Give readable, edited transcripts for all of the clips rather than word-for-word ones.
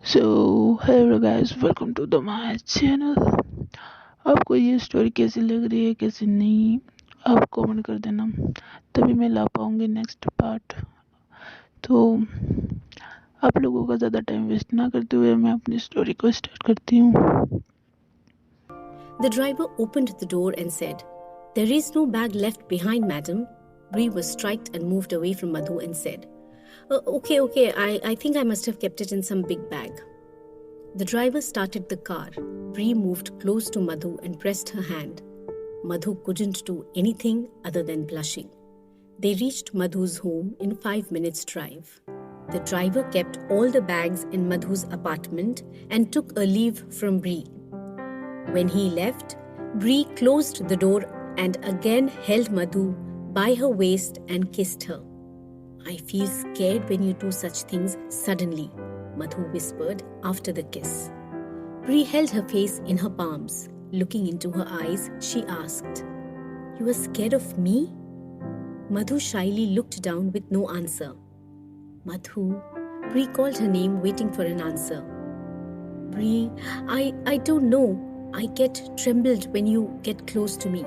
So hello guys, welcome to the my channel. आपको ये story कैसी लग रही है कैसी नहीं, आप कमेंट कर देना, तभी मैं ला पाऊँगी नेक्स्ट पार्ट। तो आप लोगों का ज़्यादा टाइम वेस्ट ना करते हुए मैं अपनी स्टोरी को स्टार्ट करती हूँ। The driver opened the door and said, "There is no bag left behind, madam." Bree was striked and moved away from Madhu and said, Okay, I think I must have kept it in some big bag." The driver started the car. Bree moved close to Madhu and pressed her hand. Madhu couldn't do anything other than blushing. They reached Madhu's home in 5 minutes' drive. The driver kept all the bags in Madhu's apartment and took a leave from Bree. When he left, Bree closed the door and again held Madhu by her waist and kissed her. "I feel scared when you do such things suddenly," Madhu whispered after the kiss. Bree held her face in her palms. Looking into her eyes, she asked, "You are scared of me?" Madhu shyly looked down with no answer. "Madhu," Bree called her name, waiting for an answer. "Bree, I don't know. I get trembled when you get close to me.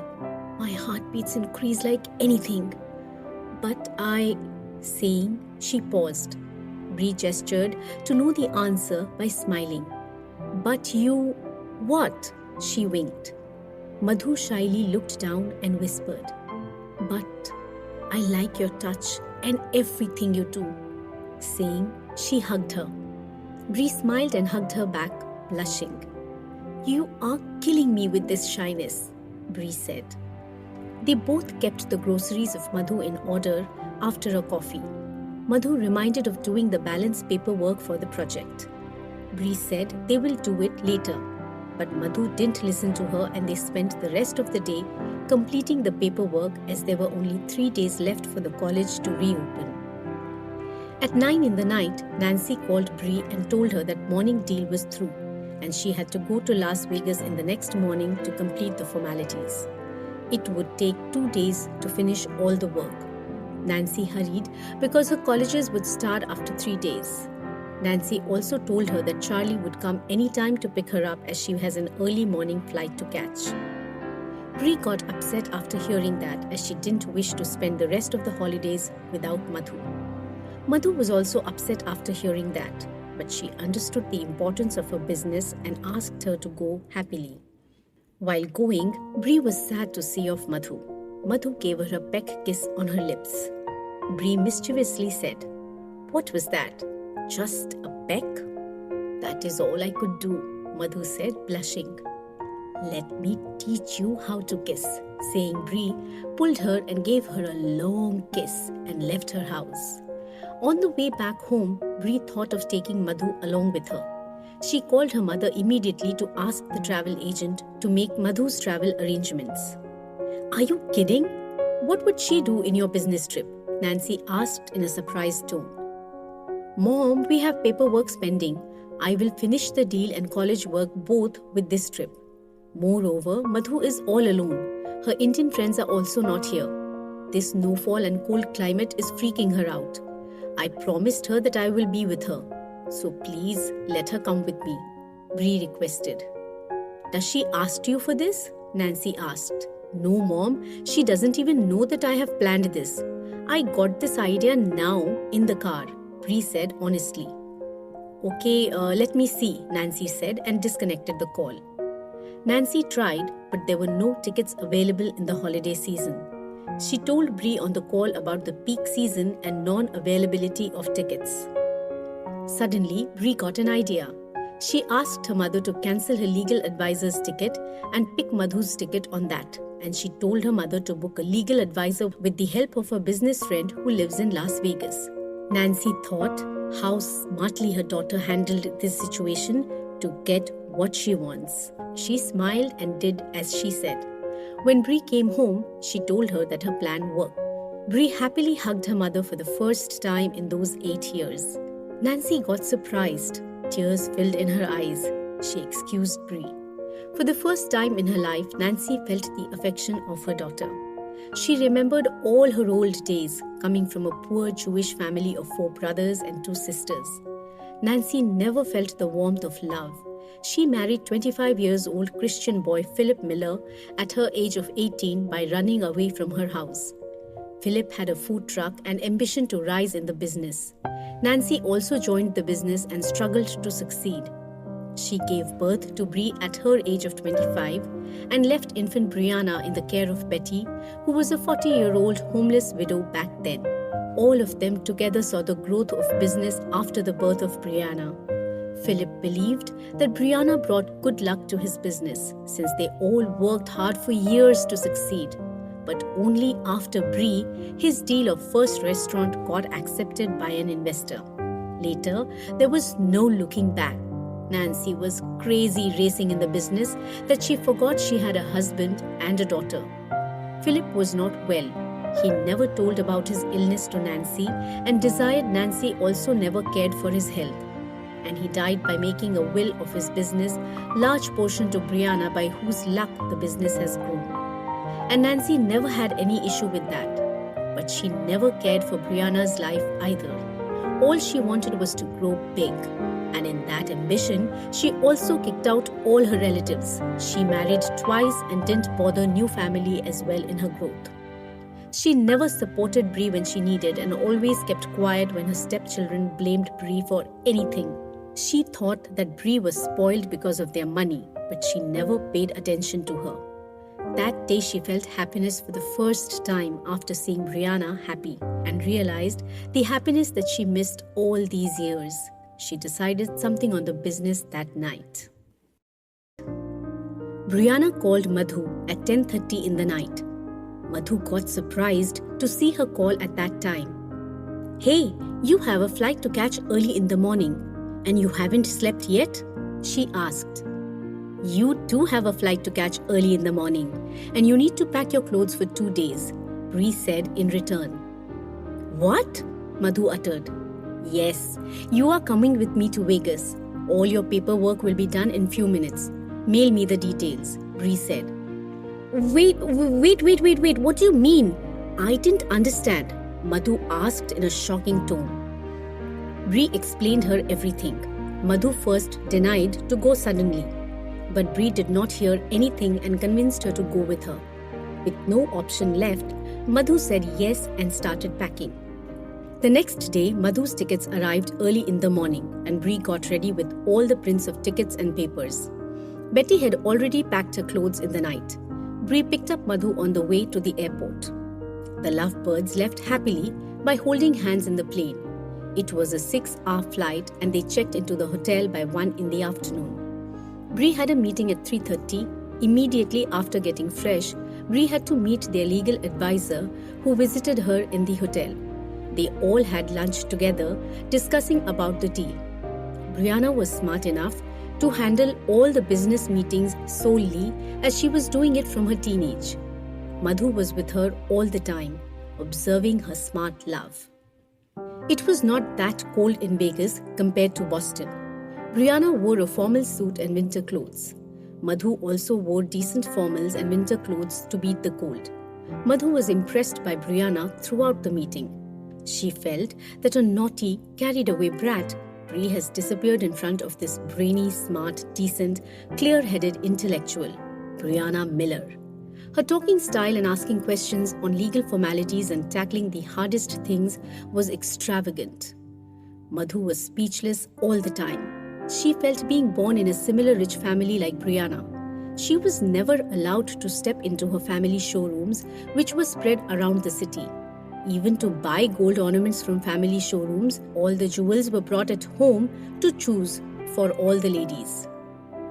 My heartbeats increase like anything. But saying, she paused. Bree gestured to know the answer by smiling. "But you, what?" She winked. Madhu shyly looked down and whispered, "But I like your touch and everything you do." Saying, she hugged her. Bree smiled and hugged her back, blushing. "You are killing me with this shyness," Bree said. They both kept the groceries of Madhu in order after a coffee. Madhu reminded of doing the balance paperwork for the project. Bree said they will do it later, but Madhu didn't listen to her and they spent the rest of the day completing the paperwork as there were only 3 days left for the college to reopen. At 9 in the night, Nancy called Bree and told her that morning deal was through and she had to go to Las Vegas in the next morning to complete the formalities. It would take 2 days to finish all the work. Nancy hurried because her colleges would start after 3 days. Nancy also told her that Charlie would come anytime to pick her up as she has an early morning flight to catch. Bree got upset after hearing that as she didn't wish to spend the rest of the holidays without Madhu. Madhu was also upset after hearing that, but she understood the importance of her business and asked her to go happily. While going, Bree was sad to see off Madhu. Madhu gave her a peck kiss on her lips. Bree mischievously said, "What was that? Just a peck?" "That is all I could do," Madhu said, blushing. "Let me teach you how to kiss," saying, Bree pulled her and gave her a long kiss and left her house. On the way back home, Bree thought of taking Madhu along with her. She called her mother immediately to ask the travel agent to make Madhu's travel arrangements. "Are you kidding? What would she do in your business trip?" Nancy asked in a surprised tone. "Mom, we have paperwork pending. I will finish the deal and college work both with this trip. Moreover, Madhu is all alone. Her Indian friends are also not here. This snowfall and cold climate is freaking her out. I promised her that I will be with her. So please let her come with me," Bree requested. "Does she ask you for this?" Nancy asked. "No, Mom. She doesn't even know that I have planned this. I got this idea now in the car," Bree said honestly. "Okay, let me see," Nancy said and disconnected the call. Nancy tried, but there were no tickets available in the holiday season. She told Bree on the call about the peak season and non-availability of tickets. Suddenly, Bree got an idea. She asked her mother to cancel her legal advisor's ticket and pick Madhu's ticket on that. And she told her mother to book a legal advisor with the help of her business friend who lives in Las Vegas. Nancy thought how smartly her daughter handled this situation to get what she wants. She smiled and did as she said. When Bree came home, she told her that her plan worked. Bree happily hugged her mother for the first time in those 8 years. Nancy got surprised. Tears filled in her eyes. She excused Bree. For the first time in her life, Nancy felt the affection of her daughter. She remembered all her old days, coming from a poor Jewish family of 4 brothers and 2 sisters. Nancy never felt the warmth of love. She married 25 years old Christian boy Philip Miller at her age of 18 by running away from her house. Philip had a food truck and ambition to rise in the business. Nancy also joined the business and struggled to succeed. She gave birth to Bree at her age of 25 and left infant Brianna in the care of Betty, who was a 40-year-old homeless widow back then. All of them together saw the growth of business after the birth of Brianna. Philip believed that Brianna brought good luck to his business since they all worked hard for years to succeed. But only after Bree, his deal of first restaurant got accepted by an investor. Later, there was no looking back. Nancy was crazy racing in the business that she forgot she had a husband and a daughter. Philip was not well. He never told about his illness to Nancy and desired Nancy also never cared for his health. And he died by making a will of his business, large portion to Brianna, by whose luck the business has grown. And Nancy never had any issue with that. But she never cared for Brianna's life either. All she wanted was to grow big. And in that ambition, she also kicked out all her relatives. She married twice and didn't bother new family as well in her growth. She never supported Bree when she needed and always kept quiet when her stepchildren blamed Bree for anything. She thought that Bree was spoiled because of their money, but she never paid attention to her. That day she felt happiness for the first time after seeing Brianna happy and realized the happiness that she missed all these years. She decided something on the business that night. Brianna called Madhu at 10:30 in the night. Madhu got surprised to see her call at that time. "Hey, you have a flight to catch early in the morning, and you haven't slept yet?" she asked. "You too have a flight to catch early in the morning, and you need to pack your clothes for 2 days," Bree said in return. "What?" Madhu uttered. "Yes, you are coming with me to Vegas. All your paperwork will be done in few minutes. Mail me the details," Bree said. Wait, what do you mean? I didn't understand," Madhu asked in a shocking tone. Bree explained her everything. Madhu first denied to go suddenly, but Bree did not hear anything and convinced her to go with her. With no option left, Madhu said yes and started packing. The next day, Madhu's tickets arrived early in the morning and Bree got ready with all the prints of tickets and papers. Betty had already packed her clothes in the night. Bree picked up Madhu on the way to the airport. The lovebirds left happily by holding hands in the plane. It was a 6-hour flight and they checked into the hotel by 1 in the afternoon. Bree had a meeting at 3:30. Immediately after getting fresh, Bree had to meet their legal advisor who visited her in the hotel. They all had lunch together discussing about the deal. Brianna was smart enough to handle all the business meetings solely as she was doing it from her teenage. Madhu was with her all the time, observing her smart love. It was not that cold in Vegas compared to Boston. Brianna wore a formal suit and winter clothes. Madhu also wore decent formals and winter clothes to beat the cold. Madhu was impressed by Brianna throughout the meeting. She felt that a naughty, carried-away brat, Bree has disappeared in front of this brainy, smart, decent, clear-headed intellectual, Brianna Miller. Her talking style and asking questions on legal formalities and tackling the hardest things was extravagant. Madhu was speechless all the time. She felt being born in a similar rich family like Brianna. She was never allowed to step into her family showrooms, which were spread around the city. Even to buy gold ornaments from family showrooms, all the jewels were brought at home to choose for all the ladies.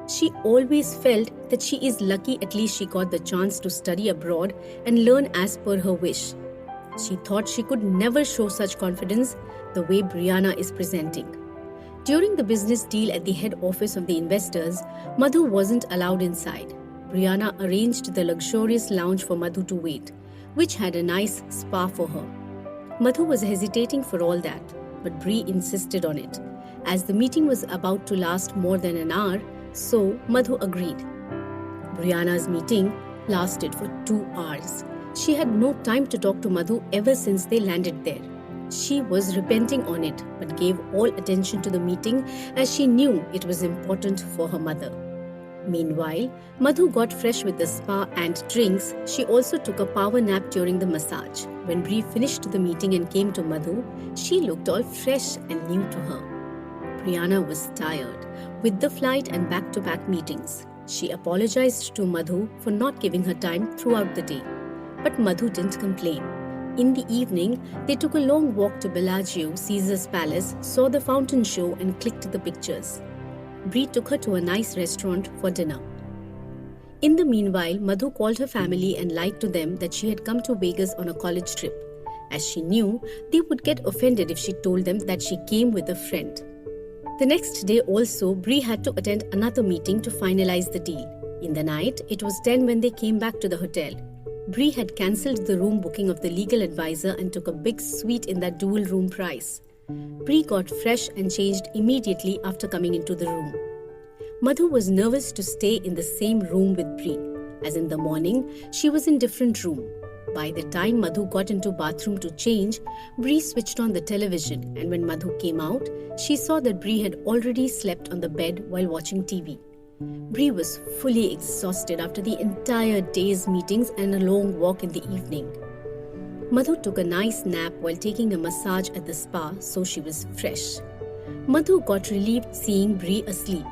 She always felt that she is lucky at least she got the chance to study abroad and learn as per her wish. She thought she could never show such confidence the way Brianna is presenting. During the business deal at the head office of the investors, Madhu wasn't allowed inside. Brianna arranged the luxurious lounge for Madhu to wait, which had a nice spa for her. Madhu was hesitating for all that, but Bree insisted on it. As the meeting was about to last more than an hour, so Madhu agreed. Brianna's meeting lasted for 2 hours. She had no time to talk to Madhu ever since they landed there. She was repenting on it, but gave all attention to the meeting as she knew it was important for her mother. Meanwhile, Madhu got fresh with the spa and drinks. She also took a power nap during the massage. When Bree finished the meeting and came to Madhu, she looked all fresh and new to her. Brianna was tired with the flight and back-to-back meetings. She apologized to Madhu for not giving her time throughout the day. But Madhu didn't complain. In the evening, they took a long walk to Bellagio, Caesar's Palace, saw the fountain show and clicked the pictures. Bree took her to a nice restaurant for dinner. In the meanwhile, Madhu called her family and lied to them that she had come to Vegas on a college trip, as she knew they would get offended if she told them that she came with a friend. The next day also, Bree had to attend another meeting to finalize the deal. In the night, it was 10 when they came back to the hotel. Bree had cancelled the room booking of the legal advisor and took a big suite in that dual room price. Bree got fresh and changed immediately after coming into the room. Madhu was nervous to stay in the same room with Bree, as in the morning she was in different room. By the time Madhu got into bathroom to change, Bree switched on the television, and when Madhu came out, she saw that Bree had already slept on the bed while watching TV. Bree was fully exhausted after the entire day's meetings and a long walk in the evening. Madhu took a nice nap while taking a massage at the spa, so she was fresh. Madhu got relieved seeing Bree asleep.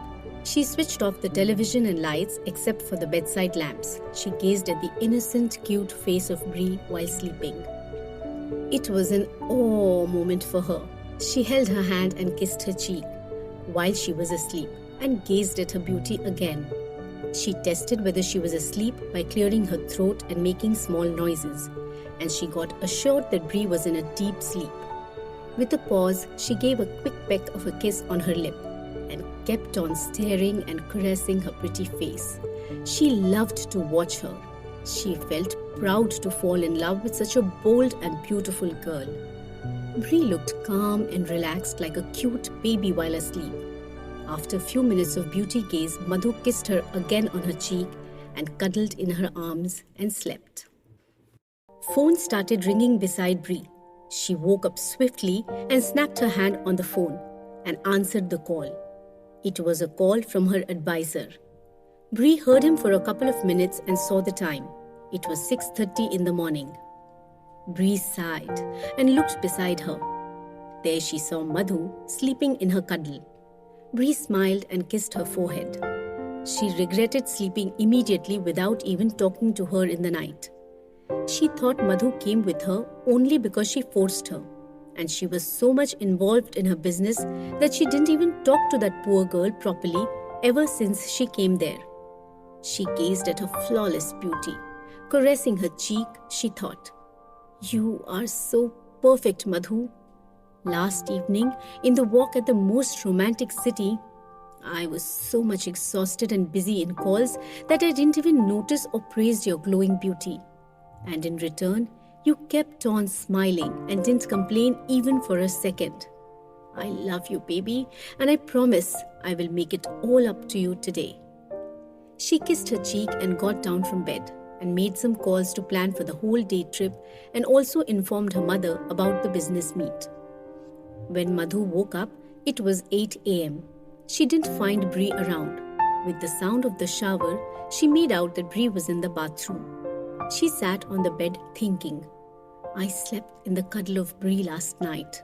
She switched off the television and lights except for the bedside lamps. She gazed at the innocent, cute face of Bree while sleeping. It was an awe moment for her. She held her hand and kissed her cheek while she was asleep and gazed at her beauty again. She tested whether she was asleep by clearing her throat and making small noises, and she got assured that Bree was in a deep sleep. With a pause, she gave a quick peck of a kiss on her lip and kept on staring and caressing her pretty face. She loved to watch her. She felt proud to fall in love with such a bold and beautiful girl. Bree looked calm and relaxed like a cute baby while asleep. After a few minutes of beauty gaze, Madhu kissed her again on her cheek and cuddled in her arms and slept. Phone started ringing beside Bree. She woke up swiftly and snapped her hand on the phone and answered the call. It was a call from her advisor. Bree heard him for a couple of minutes and saw the time. It was 6:30 in the morning. Bree sighed and looked beside her. There she saw Madhu sleeping in her cuddle. Bree smiled and kissed her forehead. She regretted sleeping immediately without even talking to her in the night. She thought Madhu came with her only because she forced her, and she was so much involved in her business that she didn't even talk to that poor girl properly ever since she came there. She gazed at her flawless beauty. Caressing her cheek, she thought, "You are so perfect, Madhu." Last evening, in the walk at the most romantic city, I was so much exhausted and busy in calls that I didn't even notice or praise your glowing beauty. And in return, you kept on smiling and didn't complain even for a second. I love you, baby, and I promise I will make it all up to you today. She kissed her cheek and got down from bed and made some calls to plan for the whole day trip and also informed her mother about the business meet. When Madhu woke up, it was 8 a.m. She didn't find Bree around. With the sound of the shower, she made out that Bree was in the bathroom. She sat on the bed thinking, I slept in the cuddle of Bree last night.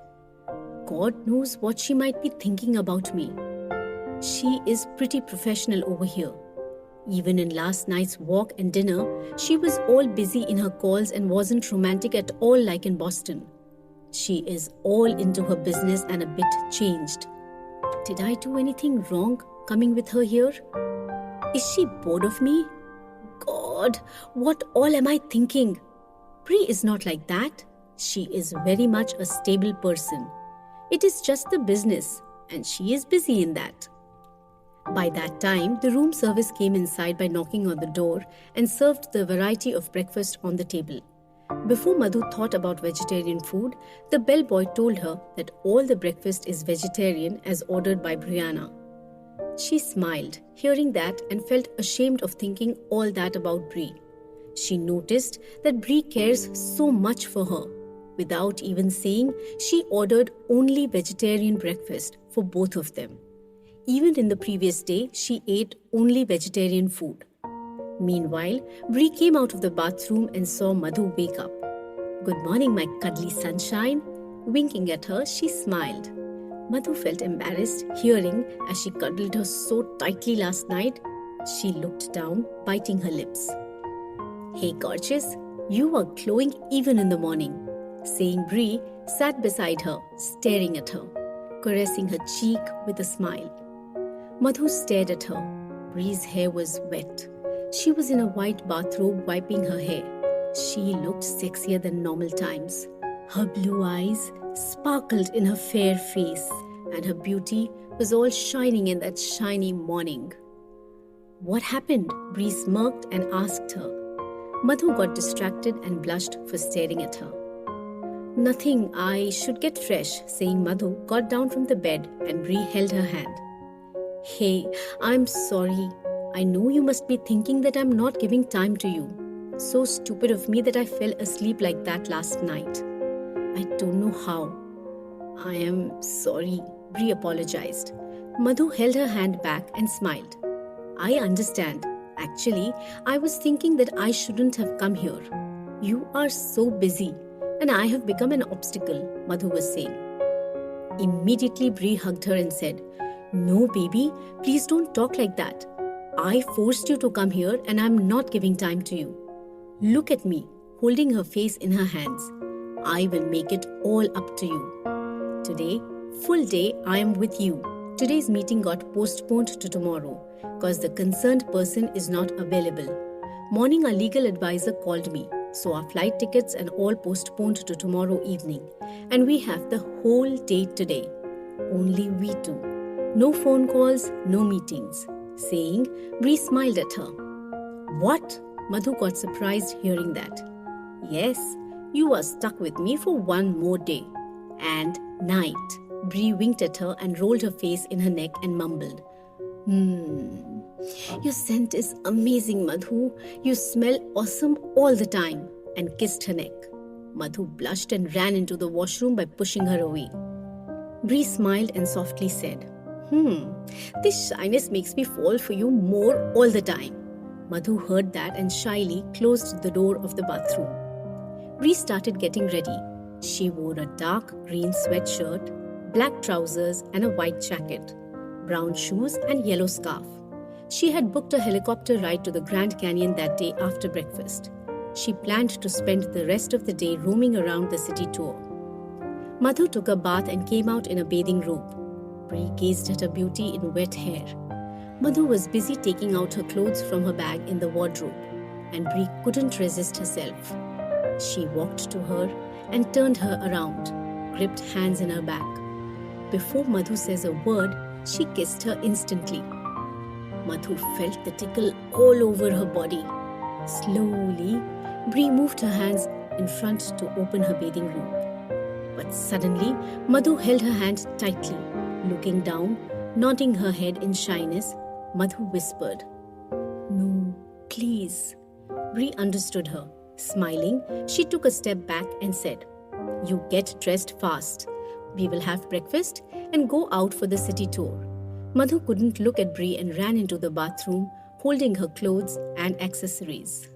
God knows what she might be thinking about me. She is pretty professional over here. Even in last night's walk and dinner, she was all busy in her calls and wasn't romantic at all like in Boston. She is all into her business and a bit changed. Did I do anything wrong coming with her here? Is she bored of me? God, what all am I thinking? Bree is not like that. She is very much a stable person. It is just the business, and she is busy in that. By that time, the room service came inside by knocking on the door and served the variety of breakfast on the table. Before Madhu thought about vegetarian food, the bellboy told her that all the breakfast is vegetarian as ordered by Brianna. She smiled, hearing that, and felt ashamed of thinking all that about Bree. She noticed that Bree cares so much for her. Without even saying, she ordered only vegetarian breakfast for both of them. Even in the previous day, she ate only vegetarian food. Meanwhile, Bree came out of the bathroom and saw Madhu wake up. "Good morning, my cuddly sunshine." Winking at her, she smiled. Madhu felt embarrassed hearing as she cuddled her so tightly last night. She looked down, biting her lips. "Hey, gorgeous, you are glowing even in the morning," saying Bree sat beside her, staring at her, caressing her cheek with a smile. Madhu stared at her. Bree's hair was wet. She was in a white bathrobe wiping her hair. She looked sexier than normal times. Her blue eyes sparkled in her fair face, and her beauty was all shining in that shiny morning. "What happened?" Bree smirked and asked her. Madhu got distracted and blushed for staring at her. "Nothing, I should get fresh," saying Madhu got down from the bed and Bree held her hand. "Hey, I'm sorry. I know you must be thinking that I'm not giving time to you. So stupid of me that I fell asleep like that last night. I don't know how. I am sorry," Bree apologized. Madhu held her hand back and smiled. "I understand. Actually, I was thinking that I shouldn't have come here. You are so busy, and I have become an obstacle," Madhu was saying. Immediately, Bree hugged her and said, "No, baby, please don't talk like that. I forced you to come here and I'm not giving time to you. Look at me," holding her face in her hands. "I will make it all up to you. Today, full day, I am with you. Today's meeting got postponed to tomorrow because the concerned person is not available. Morning, our legal advisor called me, so our flight tickets and all postponed to tomorrow evening. And we have the whole day today. Only we two. No phone calls, no meetings," saying, Bree smiled at her. "What?" Madhu got surprised hearing that. "Yes, you are stuck with me for one more day. And night." Bree winked at her and rolled her face in her neck and mumbled, "Your scent is amazing, Madhu. You smell awesome all the time," and kissed her neck. Madhu blushed and ran into the washroom by pushing her away. Bree smiled and softly said, "This shyness makes me fall for you more all the time." Madhu heard that and shyly closed the door of the bathroom. Bree started getting ready. She wore a dark green sweatshirt, black trousers and a white jacket, brown shoes and yellow scarf. She had booked a helicopter ride to the Grand Canyon that day after breakfast. She planned to spend the rest of the day roaming around the city tour. Madhu took a bath and came out in a bathing robe. Bree gazed at her beauty in wet hair. Madhu was busy taking out her clothes from her bag in the wardrobe, and Bree couldn't resist herself. She walked to her and turned her around, gripped hands in her back. Before Madhu says a word, she kissed her instantly. Madhu felt the tickle all over her body. Slowly, Bree moved her hands in front to open her bathing robe. But suddenly, Madhu held her hand tightly. Looking down, nodding her head in shyness, Madhu whispered, "No, please." Bree understood her. Smiling, she took a step back and said, "You get dressed fast. We will have breakfast and go out for the city tour." Madhu couldn't look at Bree and ran into the bathroom, holding her clothes and accessories.